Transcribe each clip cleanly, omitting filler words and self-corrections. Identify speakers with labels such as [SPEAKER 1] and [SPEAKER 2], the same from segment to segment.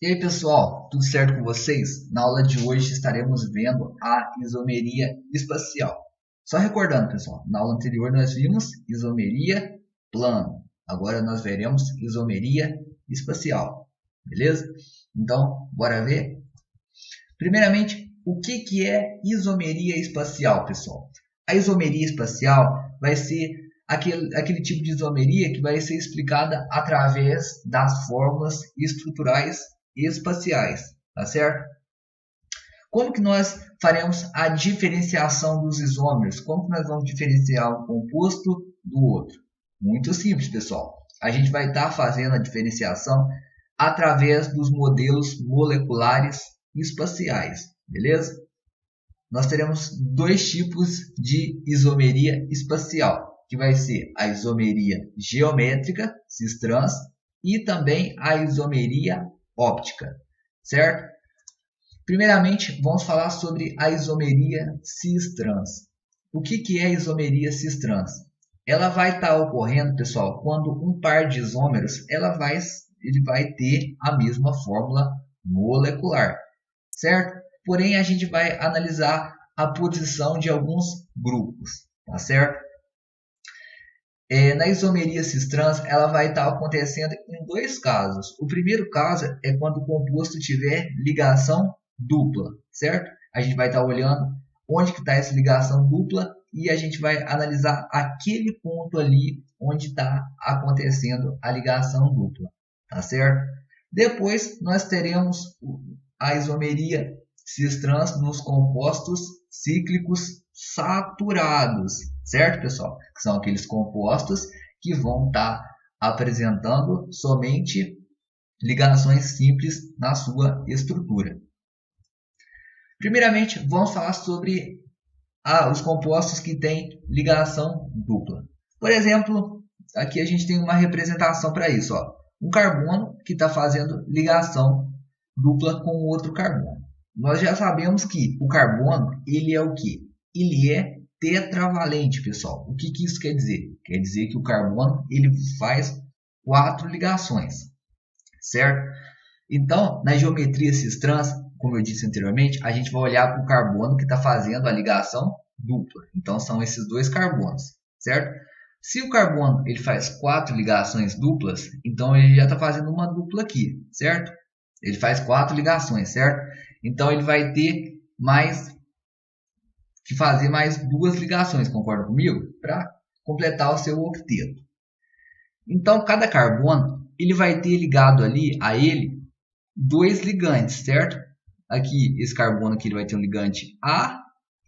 [SPEAKER 1] E aí pessoal, tudo certo com vocês? Na aula de hoje estaremos vendo a isomeria espacial. Só recordando pessoal, na aula anterior nós vimos isomeria plano, agora nós veremos isomeria espacial, beleza? Então, bora ver? Primeiramente, o que é isomeria espacial, pessoal? A isomeria espacial vai ser aquele tipo de isomeria que vai ser explicada através das fórmulas estruturais espaciais, tá certo? Como que nós faremos a diferenciação dos isômeros? Como que nós vamos diferenciar um composto do outro? Muito simples, pessoal. A gente vai estar fazendo a diferenciação através dos modelos moleculares espaciais, beleza? Nós teremos dois tipos de isomeria espacial, que vai ser a isomeria geométrica, cis-trans, e também a isomeria óptica, certo? Primeiramente, vamos falar sobre a isomeria cis-trans. O que é a isomeria cis-trans? Ela vai estar ocorrendo, pessoal, quando um par de isômeros ele vai ter a mesma fórmula molecular, certo? Porém, a gente vai analisar a posição de alguns grupos, tá certo? Na isomeria cis-trans, ela vai estar acontecendo em dois casos. O primeiro caso é quando o composto tiver ligação dupla, certo? A gente vai estar olhando onde que está essa ligação dupla e a gente vai analisar aquele ponto ali onde está acontecendo a ligação dupla, tá certo? Depois nós teremos a isomeria cis-trans nos compostos cíclicos saturados, certo, pessoal? Que são aqueles compostos que vão estar apresentando somente ligações simples na sua estrutura. Primeiramente, vamos falar sobre os compostos que têm ligação dupla. Por exemplo, aqui a gente tem uma representação para isso. Ó. Um carbono que está fazendo ligação dupla com outro carbono. Nós já sabemos que o carbono, ele é o quê? Ele é tetravalente, pessoal. O que isso quer dizer? Quer dizer que o carbono ele faz 4 ligações, certo? Então, na geometria cis-trans, como eu disse anteriormente, a gente vai olhar para o carbono que está fazendo a ligação dupla. Então, são esses dois carbonos, certo? Se o carbono ele faz 4 ligações duplas, então ele já está fazendo uma dupla aqui, certo? Ele faz 4 ligações, certo? Então, ele vai ter que fazer mais 2 ligações, concorda comigo? Para completar o seu octeto. Então, cada carbono ele vai ter ligado ali a ele 2 ligantes, certo? Aqui, esse carbono aqui ele vai ter um ligante A,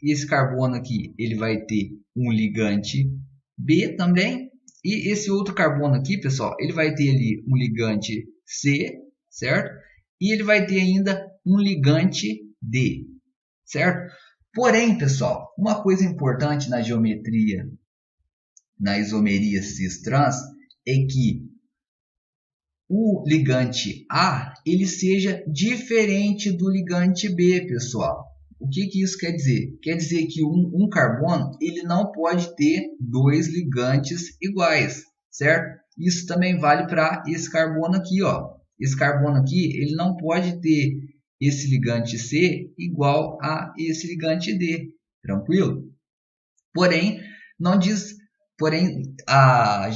[SPEAKER 1] e esse carbono aqui ele vai ter um ligante B também, e esse outro carbono aqui, pessoal, ele vai ter ali um ligante C, certo? E ele vai ter ainda um ligante D, certo? Porém, pessoal, uma coisa importante na geometria, na isomeria cis-trans, é que o ligante A ele seja diferente do ligante B, pessoal. O que isso quer dizer? Quer dizer que um carbono ele não pode ter 2 ligantes iguais, certo? Isso também vale para esse carbono aqui, ó. Esse carbono aqui ele não pode ter esse ligante C igual a esse ligante D, tranquilo? Porém, não diz, a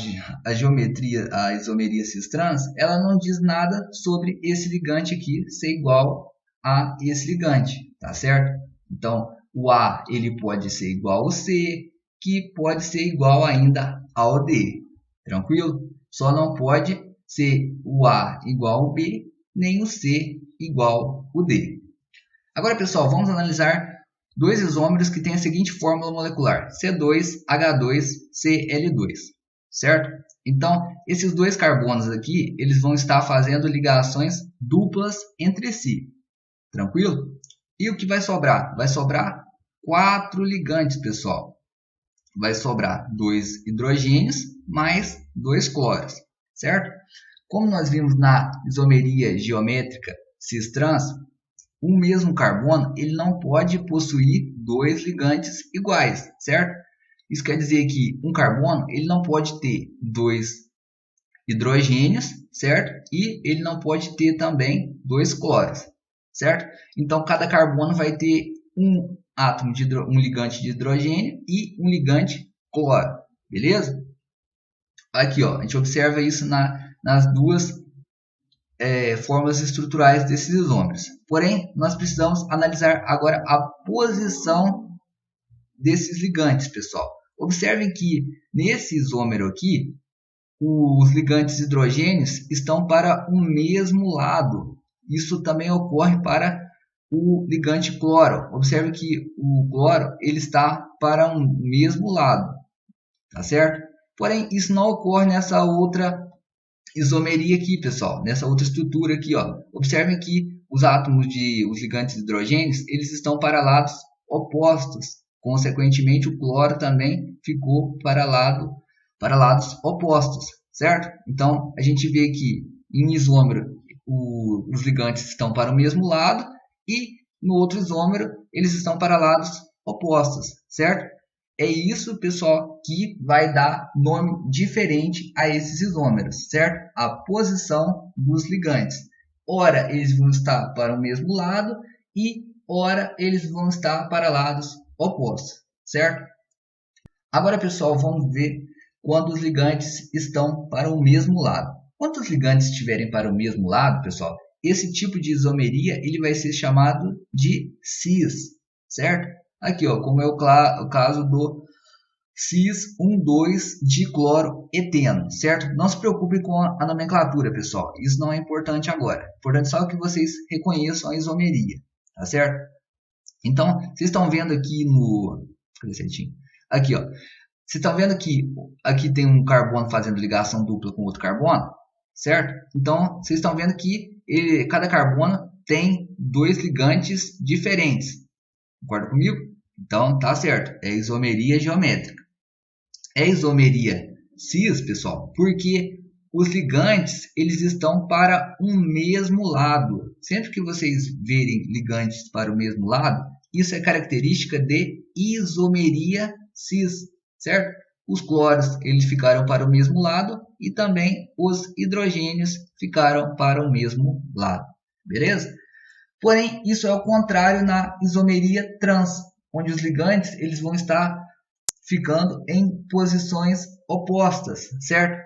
[SPEAKER 1] geometria, a isomeria cis-trans, ela não diz nada sobre esse ligante aqui ser igual a esse ligante, tá certo? Então, o A ele pode ser igual ao C, que pode ser igual ainda ao D, tranquilo? Só não pode ser o A igual ao B, nem o C igual ao D. Agora, pessoal, vamos analisar dois isômeros que têm a seguinte fórmula molecular: C2H2Cl2, certo? Então, esses dois carbonos aqui, eles vão estar fazendo ligações duplas entre si, tranquilo? E o que vai sobrar? Vai sobrar 4 ligantes, pessoal. Vai sobrar 2 hidrogênios mais 2 cloros, certo? Como nós vimos na isomeria geométrica cis-trans, o mesmo carbono ele não pode possuir 2 ligantes iguais, certo? Isso quer dizer que um carbono ele não pode ter 2 hidrogênios, certo? E ele não pode ter também dois cloros, certo? Então cada carbono vai ter um átomo de um ligante de hidrogênio e um ligante cloro, beleza? Aqui, ó, a gente observa isso nas duas formas estruturais desses isômeros. Porém, nós precisamos analisar agora a posição desses ligantes, pessoal. Observem que nesse isômero aqui, os ligantes hidrogênios estão para o mesmo lado. Isso também ocorre para o ligante cloro. Observe que o cloro ele está para o mesmo lado, tá certo? Porém, isso não ocorre nessa outra isomeria aqui, pessoal, nessa outra estrutura aqui, ó. Observem que os átomos os ligantes hidrogênios, eles estão para lados opostos. Consequentemente, o cloro também ficou para lados opostos, certo? Então, a gente vê que em isômero os ligantes estão para o mesmo lado e no outro isômero eles estão para lados opostos, certo? É isso, pessoal, que vai dar nome diferente a esses isômeros, certo? A posição dos ligantes. Ora, eles vão estar para o mesmo lado e ora, eles vão estar para lados opostos, certo? Agora, pessoal, vamos ver quando os ligantes estão para o mesmo lado. Quando os ligantes estiverem para o mesmo lado, pessoal, esse tipo de isomeria ele vai ser chamado de cis, certo? Aqui, ó, como é o caso do cis 1,2-dicloroeteno, certo? Não se preocupe com a nomenclatura, pessoal. Isso não é importante agora. É importante só que vocês reconheçam a isomeria, tá certo? Então, vocês estão vendo aqui no... Cadê certinho? Aqui, ó. Vocês estão vendo que aqui tem um carbono fazendo ligação dupla com outro carbono, certo? Então, vocês estão vendo que cada carbono tem dois ligantes diferentes. Concorda comigo? Então, tá certo. É isomeria geométrica. É isomeria cis, pessoal, porque os ligantes eles estão para um mesmo lado. Sempre que vocês verem ligantes para o mesmo lado, isso é característica de isomeria cis, certo? Os cloros eles ficaram para o mesmo lado e também os hidrogênios ficaram para o mesmo lado, beleza? Porém, isso é o contrário na isomeria trans, onde os ligantes eles vão estar ficando em posições opostas, certo?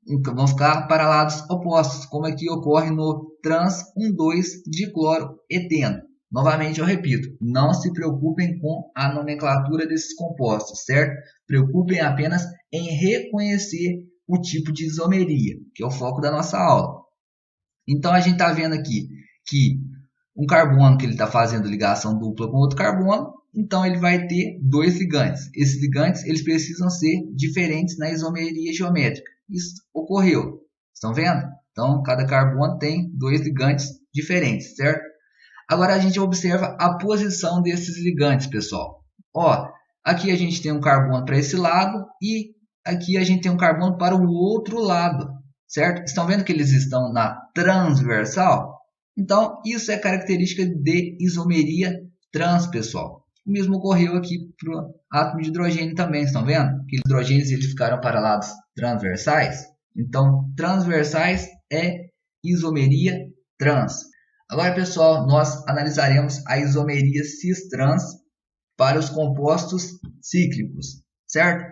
[SPEAKER 1] Então, vão ficar para lados opostos, como aqui ocorre no trans 1,2-dicloroeteno. Novamente eu repito, não se preocupem com a nomenclatura desses compostos, certo? Preocupem apenas em reconhecer o tipo de isomeria, que é o foco da nossa aula. Então a gente está vendo aqui que um carbono que ele está fazendo ligação dupla com outro carbono, então ele vai ter dois ligantes. Esses ligantes eles precisam ser diferentes na isomeria geométrica. Isso ocorreu. Estão vendo? Então cada carbono tem dois ligantes diferentes, certo? Agora a gente observa a posição desses ligantes, pessoal. Ó, aqui a gente tem um carbono para esse lado e aqui a gente tem um carbono para o outro lado, certo? Estão vendo que eles estão na transversal? Então, isso é característica de isomeria trans, pessoal. O mesmo ocorreu aqui para o átomo de hidrogênio também, estão vendo? Que os hidrogênios eles ficaram para lados transversais. Então, transversais é isomeria trans. Agora, pessoal, nós analisaremos a isomeria cis-trans para os compostos cíclicos, certo?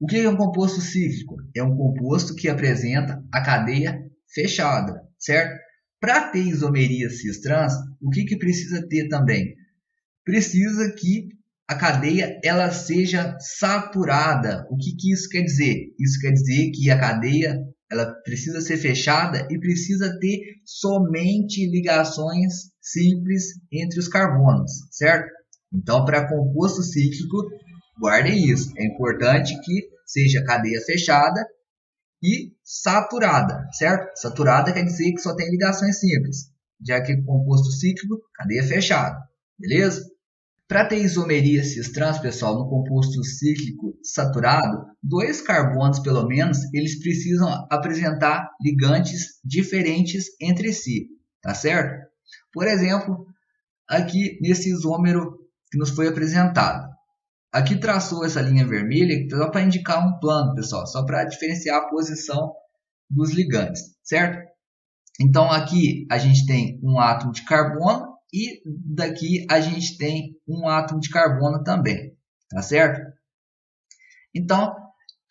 [SPEAKER 1] O que é um composto cíclico? É um composto que apresenta a cadeia fechada, certo? Para ter isomeria cis-trans, o que precisa ter também? Precisa que a cadeia ela seja saturada. O que isso quer dizer? Isso quer dizer que a cadeia ela precisa ser fechada e precisa ter somente ligações simples entre os carbonos, certo? Então, para composto cíclico, guardem isso. É importante que seja cadeia fechada e saturada, certo? Saturada quer dizer que só tem ligações simples, já que composto cíclico, cadeia fechada, beleza? Para ter isomeria cis-trans, pessoal, no composto cíclico saturado, dois carbonos pelo menos, eles precisam apresentar ligantes diferentes entre si, tá certo? Por exemplo, aqui nesse isômero que nos foi apresentado. Aqui traçou essa linha vermelha só para indicar um plano, pessoal, só para diferenciar a posição dos ligantes, certo? Então aqui a gente tem um átomo de carbono e daqui a gente tem um átomo de carbono também, tá certo? Então,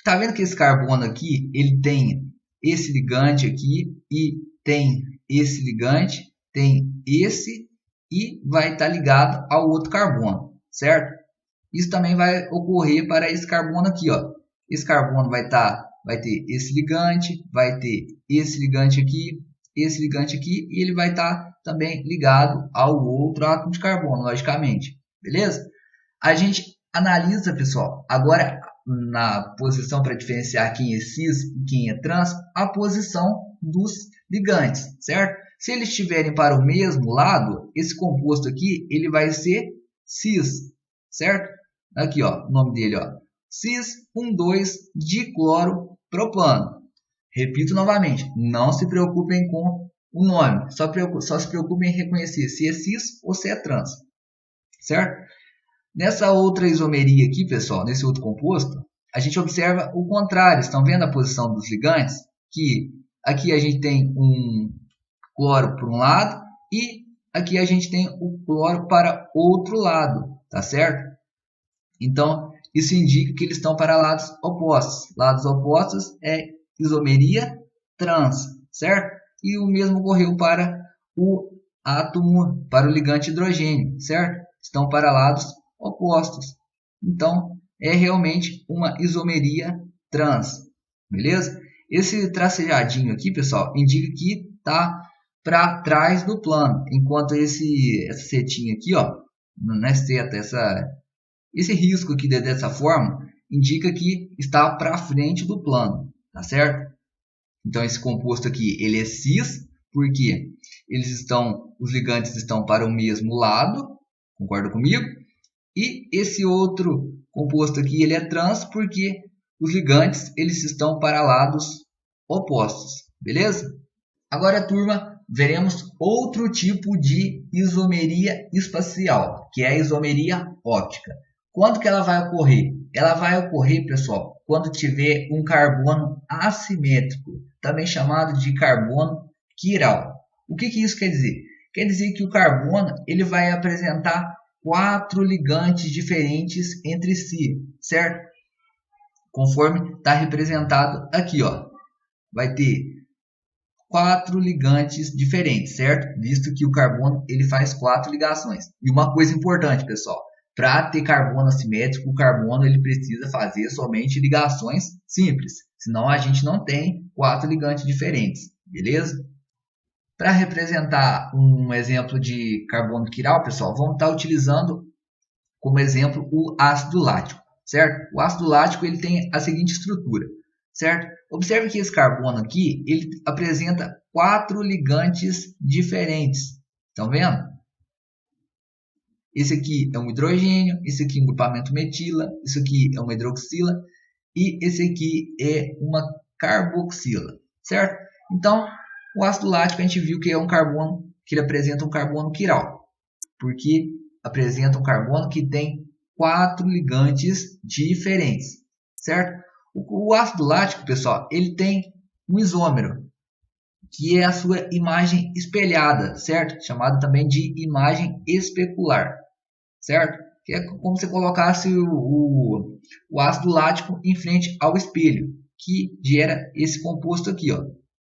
[SPEAKER 1] tá vendo que esse carbono aqui, ele tem esse ligante aqui e tem esse ligante, tem esse e vai estar ligado ao outro carbono, certo? Isso também vai ocorrer para esse carbono aqui, ó. Esse carbono vai ter esse ligante, vai ter esse ligante aqui, esse ligante aqui, e ele vai estar também ligado ao outro átomo de carbono, logicamente. Beleza? A gente analisa, pessoal, agora na posição para diferenciar quem é cis e quem é trans, a posição dos ligantes, certo? Se eles estiverem para o mesmo lado, esse composto aqui, ele vai ser cis, certo? Aqui, ó, o nome dele, ó, cis-1,2-dicloropropano. Repito novamente, não se preocupem com o nome, só se preocupem em reconhecer se é cis ou se é trans, certo? Nessa outra isomeria aqui, pessoal, nesse outro composto, a gente observa o contrário. Estão vendo a posição dos ligantes? Que aqui a gente tem um cloro para um lado e aqui a gente tem o cloro para outro lado, tá certo? Então, isso indica que eles estão para lados opostos. Lados opostos é isomeria trans, certo? E o mesmo ocorreu para o átomo, para o ligante hidrogênio, certo? Estão para lados opostos. Então, é realmente uma isomeria trans, beleza? Esse tracejadinho aqui, pessoal, indica que está para trás do plano, enquanto essa setinha aqui, ó, na seta, esse risco aqui dessa forma indica que está para frente do plano, tá certo? Então esse composto aqui ele é cis porque os ligantes estão para o mesmo lado, concorda comigo? E esse outro composto aqui ele é trans porque os ligantes eles estão para lados opostos, beleza? Agora, turma, veremos outro tipo de isomeria espacial, que é a isomeria óptica. Quando que ela vai ocorrer? Ela vai ocorrer, pessoal, quando tiver um carbono assimétrico, também chamado de carbono quiral. O que isso quer dizer? Quer dizer que o carbono ele vai apresentar 4 ligantes diferentes entre si, certo? Conforme está representado aqui, ó. Vai ter 4 ligantes diferentes, certo? Visto que o carbono ele faz 4 ligações. E uma coisa importante, pessoal, para ter carbono assimétrico, o carbono ele precisa fazer somente ligações simples, senão a gente não tem 4 ligantes diferentes, beleza? Para representar um exemplo de carbono quiral, pessoal, vamos estar utilizando como exemplo o ácido lático, certo? O ácido lático ele tem a seguinte estrutura, certo? Observe que esse carbono aqui ele apresenta 4 ligantes diferentes. Estão vendo? Esse aqui é um hidrogênio, esse aqui é um grupamento metila, isso aqui é uma hidroxila e esse aqui é uma carboxila, certo? Então, o ácido lático a gente viu que é um carbono que ele apresenta um carbono quiral, porque apresenta um carbono que tem 4 ligantes diferentes, certo? O ácido lático, pessoal, ele tem um isômero, que é a sua imagem espelhada, certo? Chamado também de imagem especular, certo? Que é como se colocasse o ácido lático em frente ao espelho, que gera esse composto aqui, ó,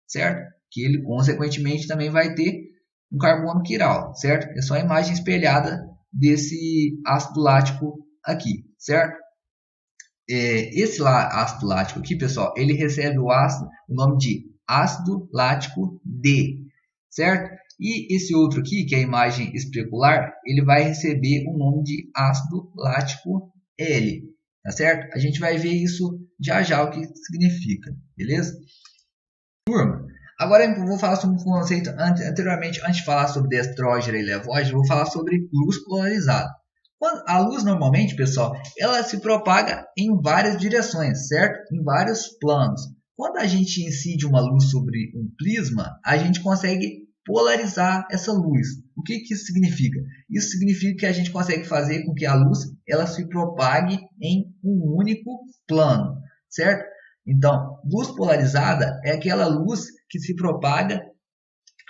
[SPEAKER 1] certo? Que ele, consequentemente, também vai ter um carbono quiral, certo? É só a imagem espelhada desse ácido lático aqui, certo? Esse ácido lático aqui, pessoal, ele recebe o nome de ácido lático D, certo? E esse outro aqui, que é a imagem especular, ele vai receber o nome de ácido lático L, tá certo? A gente vai ver isso já o que significa, beleza? Turma, agora eu vou falar sobre um conceito anteriormente, antes de falar sobre destrógeno e levógeno, eu vou falar sobre luz polarizada. A luz normalmente, pessoal, ela se propaga em várias direções, certo? Em vários planos. Quando a gente incide uma luz sobre um prisma, a gente consegue polarizar essa luz. O que isso significa? Isso significa que a gente consegue fazer com que a luz ela se propague em um único plano, certo? Então, luz polarizada é aquela luz que se propaga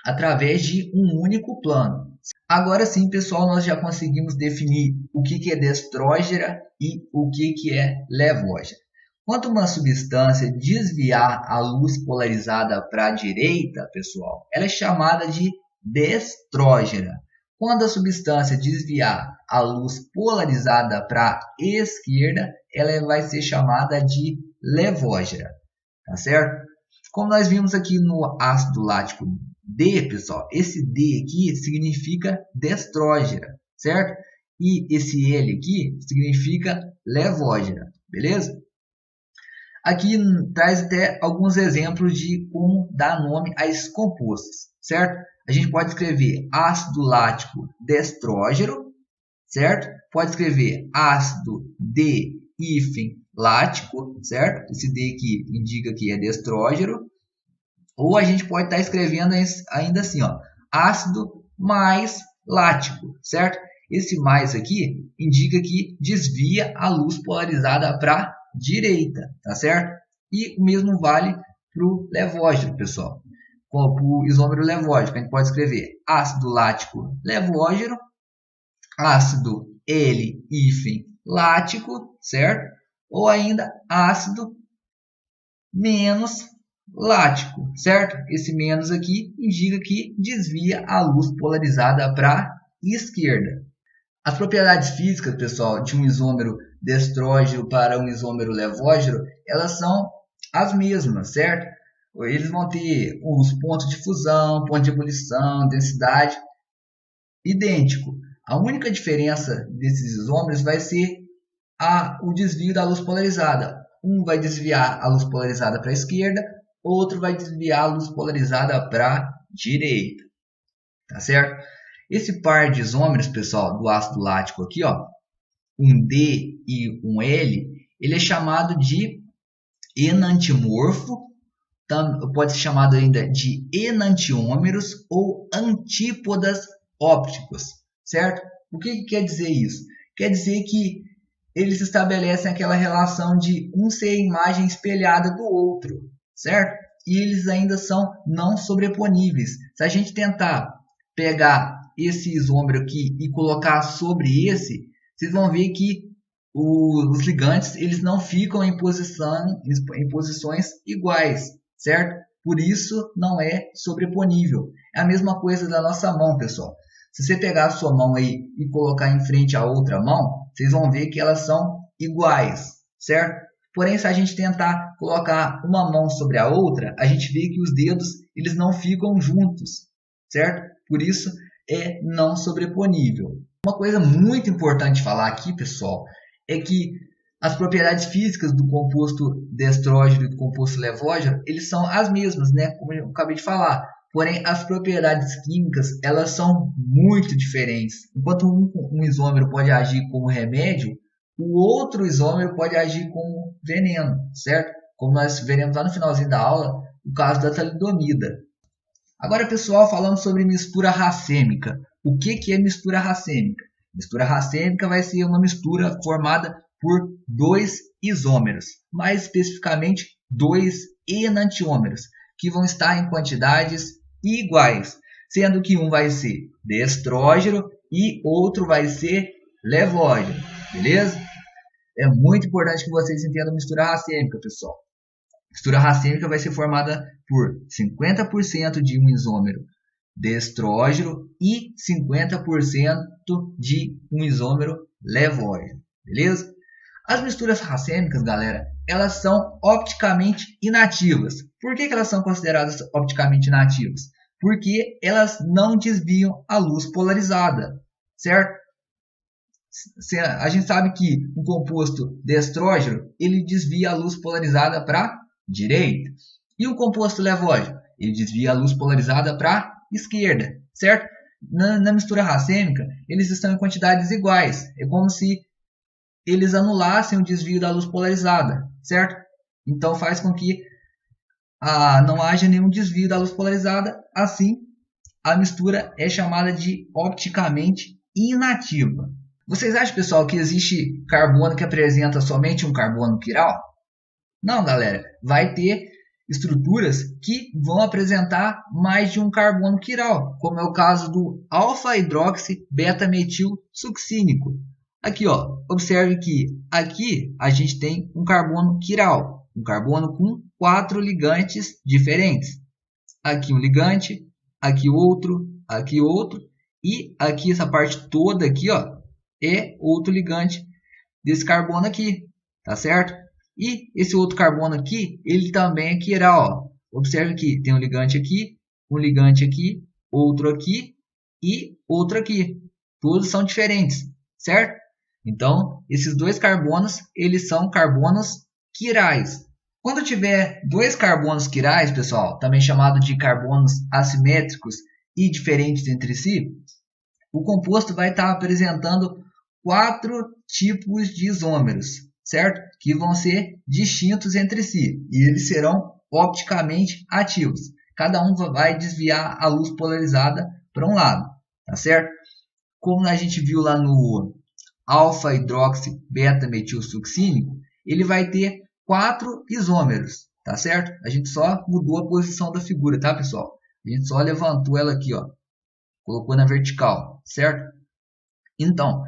[SPEAKER 1] através de um único plano. Agora sim, pessoal, nós já conseguimos definir o que é destrógera e o que é levógera. Quando uma substância desviar a luz polarizada para a direita, pessoal, ela é chamada de destrógera. Quando a substância desviar a luz polarizada para a esquerda, ela vai ser chamada de levógera, tá certo? Como nós vimos aqui no ácido lático D, pessoal, esse D aqui significa destrógera, certo? E esse L aqui significa levógera, beleza? Aqui traz até alguns exemplos de como dar nome a esses compostos, certo? A gente pode escrever ácido lático destrógero, certo? Pode escrever ácido D-lático, certo? Esse D aqui indica que é destrógero. Ou a gente pode estar escrevendo ainda assim, ó, ácido mais lático, certo? Esse mais aqui indica que desvia a luz polarizada para a direita, tá certo? E o mesmo vale para o levógeno, pessoal. Para o isômero levógeno, a gente pode escrever ácido lático levógeno, ácido L-lático, certo? Ou ainda ácido menos lático, certo? Esse menos aqui indica que desvia a luz polarizada para a esquerda. As propriedades físicas, pessoal, de um isômero destrógeno para um isômero levógeno, elas são as mesmas, certo? Eles vão ter os pontos de fusão, ponto de ebulição, densidade, idêntico. A única diferença desses isômeros vai ser o desvio da luz polarizada. Um vai desviar a luz polarizada para a esquerda, outro vai desviar a luz polarizada para a direita, tá certo? Esse par de isômeros, pessoal, do ácido lático aqui, ó, um D e um L, ele é chamado de enantiomorfo, pode ser chamado ainda de enantiômeros ou antípodas ópticos, certo? O que quer dizer isso? Quer dizer que eles estabelecem aquela relação de um ser a imagem espelhada do outro, certo? E eles ainda são não sobreponíveis. Se a gente tentar pegar esse isômero aqui e colocar sobre esse, vocês vão ver que os ligantes eles não ficam em posições iguais, certo? Por isso não é sobreponível. É a mesma coisa da nossa mão, pessoal. Se você pegar a sua mão aí e colocar em frente a outra mão, vocês vão ver que elas são iguais, certo? Porém, se a gente tentar colocar uma mão sobre a outra, a gente vê que os dedos eles não ficam juntos, certo? Por isso é não sobreponível. Uma coisa muito importante de falar aqui, pessoal, é que as propriedades físicas do composto destrógeno e do composto levógeno, eles são as mesmas, né? Como eu acabei de falar. Porém, as propriedades químicas, elas são muito diferentes. Enquanto um isômero pode agir como remédio, o outro isômero pode agir como veneno, certo? Como nós veremos lá no finalzinho da aula, o caso da talidomida. Agora, pessoal, falando sobre mistura racêmica. O que é mistura racêmica? Mistura racêmica vai ser uma mistura formada por dois isômeros, mais especificamente dois enantiômeros, que vão estar em quantidades iguais, sendo que um vai ser destrógeno e outro vai ser levógeno, beleza? É muito importante que vocês entendam a mistura racêmica, pessoal. A mistura racêmica vai ser formada por 50% de um isômero destrógeno e 50% de um isômero levógeno, beleza? As misturas racêmicas, galera, elas são opticamente inativas. Por que elas são consideradas opticamente inativas? Porque elas não desviam a luz polarizada, certo? A gente sabe que o composto destrógeno ele desvia a luz polarizada para a direita. E o composto levógeno? Ele desvia a luz polarizada para a esquerda, certo? Na mistura racêmica, eles estão em quantidades iguais. É como se eles anulassem o desvio da luz polarizada, certo? Então faz com que não haja nenhum desvio da luz polarizada. Assim, a mistura é chamada de opticamente inativa. Vocês acham, pessoal, que existe carbono que apresenta somente um carbono quiral? Não, galera, vai ter estruturas que vão apresentar mais de um carbono quiral, como é o caso do alfa-hidroxi beta-metil succínico. Aqui, ó, observe que aqui a gente tem um carbono quiral, um carbono com 4 ligantes diferentes. Aqui um ligante, aqui outro, e aqui essa parte toda aqui, ó, é outro ligante desse carbono aqui, tá certo? E esse outro carbono aqui, ele também é quiral, ó. Observe que tem um ligante aqui, outro aqui e outro aqui. Todos são diferentes, certo? Então, esses dois carbonos, eles são carbonos quirais. Quando tiver dois carbonos quirais, pessoal, também chamado de carbonos assimétricos e diferentes entre si, o composto vai estar apresentando 4 tipos de isômeros, certo? Que vão ser distintos entre si e eles serão opticamente ativos. Cada um vai desviar a luz polarizada para um lado, tá certo? Como a gente viu lá no alfa-hidroxi beta-metilsuccínico, ele vai ter 4 isômeros, tá certo? A gente só mudou a posição da figura, tá, pessoal? A gente só levantou ela aqui, ó, colocou na vertical, certo? Então,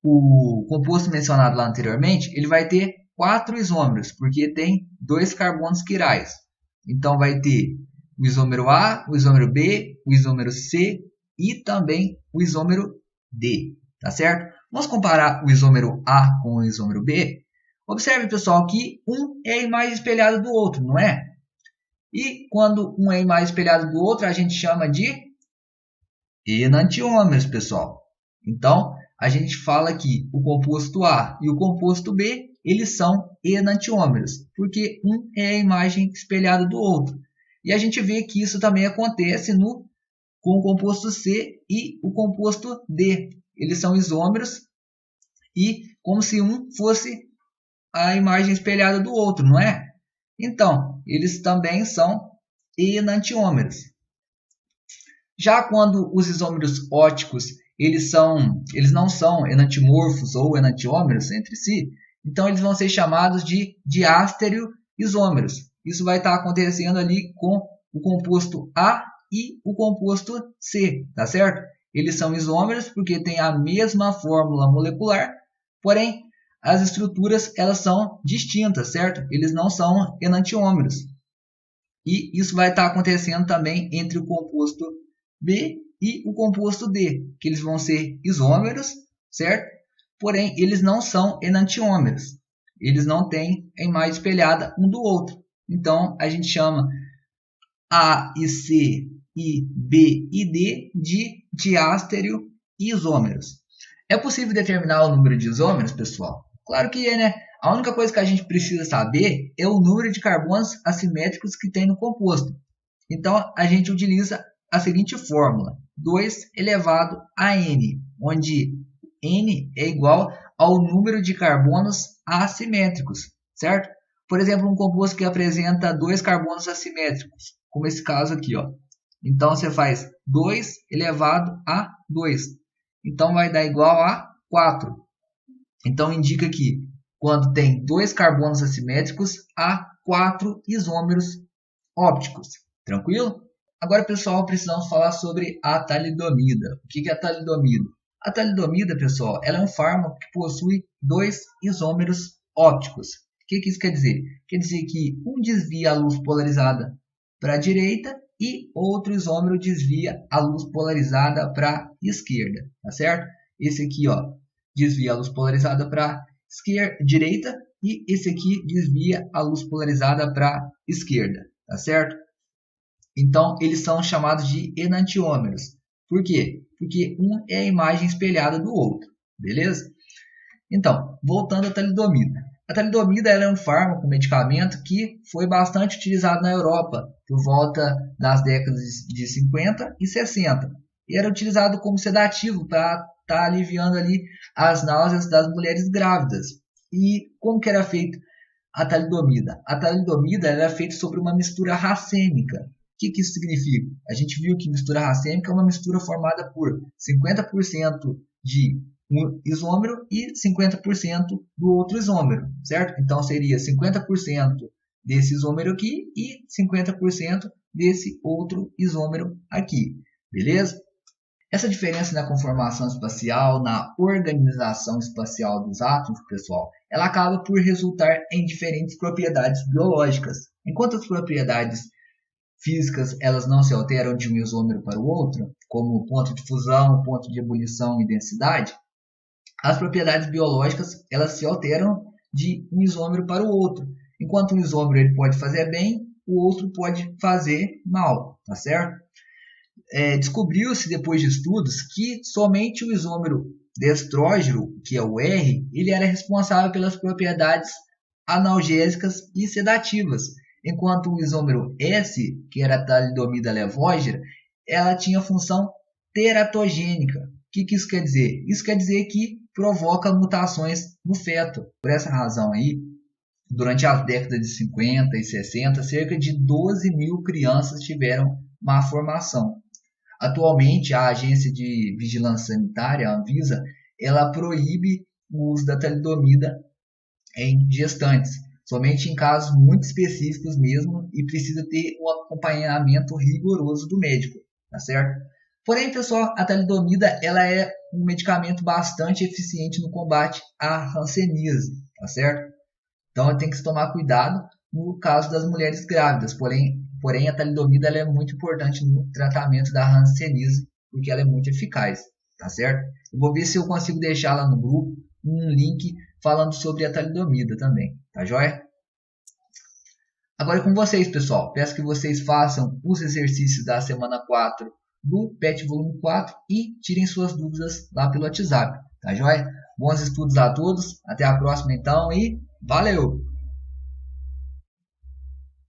[SPEAKER 1] o composto mencionado lá anteriormente, ele vai ter 4 isômeros, porque tem 2 carbonos quirais. Então, vai ter o isômero A, o isômero B, o isômero C e também o isômero D, tá certo? Vamos comparar o isômero A com o isômero B. Observe, pessoal, que um é a imagem espelhada do outro, não é? E quando um é a imagem espelhada do outro, a gente chama de enantiômeros, pessoal. Então, a gente fala que o composto A e o composto B, eles são enantiômeros, porque um é a imagem espelhada do outro. E a gente vê que isso também acontece com o composto C e o composto D. Eles são isômeros e como se um fosse a imagem espelhada do outro, não é? Então, eles também são enantiômeros. Já quando os isômeros óticos eles não são enantimorfos ou enantiômeros entre si, então eles vão ser chamados de diástereoisômeros. Isso vai estar acontecendo ali com o composto A e o composto C, tá certo? Eles são isômeros porque têm a mesma fórmula molecular, porém as estruturas elas são distintas, certo? Eles não são enantiômeros. E isso vai estar acontecendo também entre o composto B e o composto D, que eles vão ser isômeros, certo? Porém, eles não são enantiômeros. Eles não têm a imagem espelhada um do outro. Então, a gente chama A e C e B e D de diástereoisômeros. É possível determinar o número de isômeros, pessoal? Claro que é, né? A única coisa que a gente precisa saber é o número de carbonos assimétricos que tem no composto. Então, a gente utiliza a seguinte fórmula: 2 elevado a n, onde n é igual ao número de carbonos assimétricos, certo? Por exemplo, um composto que apresenta 2 carbonos assimétricos, como esse caso aqui, ó. Então, você faz 2 elevado a 2. Então, vai dar igual a 4. Então, indica que quando tem 2 carbonos assimétricos, há 4 isômeros ópticos. Tranquilo? Agora, pessoal, precisamos falar sobre a talidomida. O que é a talidomida? A talidomida, pessoal, ela é um fármaco que possui 2 isômeros ópticos. O que isso quer dizer? Quer dizer que um desvia a luz polarizada para a direita e outro isômero desvia a luz polarizada para a esquerda, tá certo? Esse aqui, ó, desvia a luz polarizada para a direita e esse aqui desvia a luz polarizada para a esquerda, tá certo? Então, eles são chamados de enantiômeros. Por quê? Porque um é a imagem espelhada do outro, beleza? Então, voltando à talidomida. A talidomida ela é um fármaco, um medicamento que foi bastante utilizado na Europa por volta das décadas de 50 e 60. E era utilizado como sedativo para estar aliviando ali as náuseas das mulheres grávidas. E como que era feito a talidomida? A talidomida era feita sobre uma mistura racêmica. O que isso significa? A gente viu que mistura racêmica é uma mistura formada por 50% de um isômero e 50% do outro isômero, certo? Então seria 50% desse isômero aqui e 50% desse outro isômero aqui, beleza? Essa diferença na conformação espacial, na organização espacial dos átomos, pessoal, ela acaba por resultar em diferentes propriedades biológicas. Enquanto as propriedades físicas elas não se alteram de um isômero para o outro, como ponto de fusão, ponto de ebulição e densidade, as propriedades biológicas elas se alteram de um isômero para o outro. Enquanto um isômero ele pode fazer bem, o outro pode fazer mal, tá certo? Descobriu-se depois de estudos que somente o isômero destrógeno, que é o R, ele era responsável pelas propriedades analgésicas e sedativas, enquanto o isômero S, que era a talidomida levógera, ela tinha função teratogênica. O que isso quer dizer? Isso quer dizer que provoca mutações no feto. Por essa razão aí, durante as décadas de 50 e 60, cerca de 12 mil crianças tiveram má formação. Atualmente, a Agência de Vigilância Sanitária, a Anvisa, ela proíbe o uso da talidomida em gestantes, somente em casos muito específicos mesmo, e precisa ter um acompanhamento rigoroso do médico, tá certo? Porém, pessoal, a talidomida ela é um medicamento bastante eficiente no combate à hanseníase, tá certo? Então, tem que se tomar cuidado no caso das mulheres grávidas, porém a talidomida ela é muito importante no tratamento da hanseníase, porque ela é muito eficaz, tá certo? Eu vou ver se eu consigo deixar lá no grupo um link falando sobre a talidomida também, tá joia? Agora é com vocês, pessoal. Peço que vocês façam os exercícios da semana 4 do PET volume 4 e tirem suas dúvidas lá pelo WhatsApp, tá joia? Bons estudos a todos, até a próxima então e valeu!